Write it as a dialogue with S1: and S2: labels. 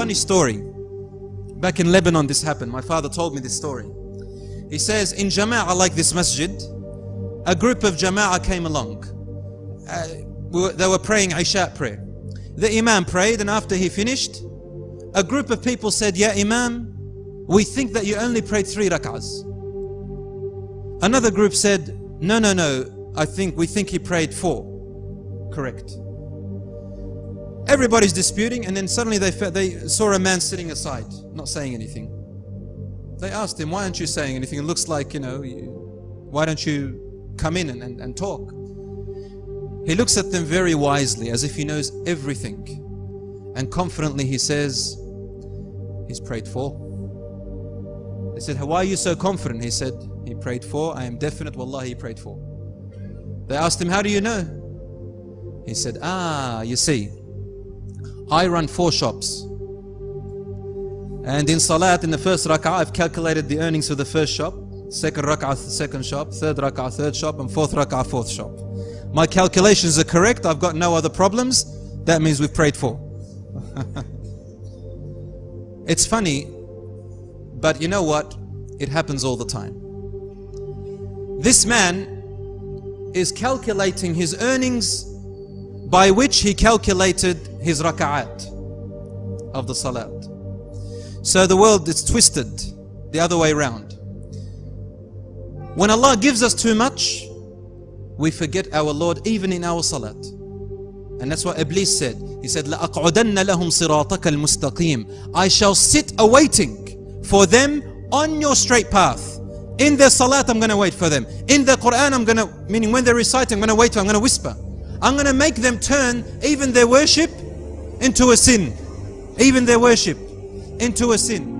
S1: funny story. Back in Lebanon this happened. My father told me this story. He says in Jama'ah like this masjid, a group of Jama'ah came along. They were praying Isha prayer. The Imam prayed, and after he finished, a group of people said, "Ya Imam, we think that you only prayed 3 rak'ahs." Another group said, No, we think he prayed 4. Correct. Everybody's disputing, and then suddenly they saw a man sitting aside, not saying anything. They asked him, "Why aren't you saying anything? It looks like, why don't you come in and talk?" He looks at them very wisely, as if he knows everything. And confidently he says, "He's prayed 4. They said, "Why are you so confident?" He said, "He prayed 4. I am definite, wallahi, he prayed 4. They asked him, "How do you know?" He said, "You see, I run 4 shops. And in Salat, in the first rak'ah, I've calculated the earnings for the first shop, second rak'ah, second shop, third rak'ah, third shop, and fourth rak'ah, fourth shop. My calculations are correct. I've got no other problems. That means we've prayed 4. It's funny, but you know what? It happens all the time. This man is calculating his earnings by which he calculated his raka'at of the salat. So the world is twisted the other way around. When Allah gives us too much, we forget our Lord even in our salat. And that's what Iblis said. He said, لَأَقْعُدَنَّ لَهُمْ صِرَاطَكَ الْمُسْتَقِيمِ I shall sit awaiting for them on your straight path. In their salat, I'm going to wait for them. In the Quran, meaning when they're reciting, I'm going to wait, I'm going to whisper. I'm going to make them turn even their worship into a sin. Even their worship into a sin.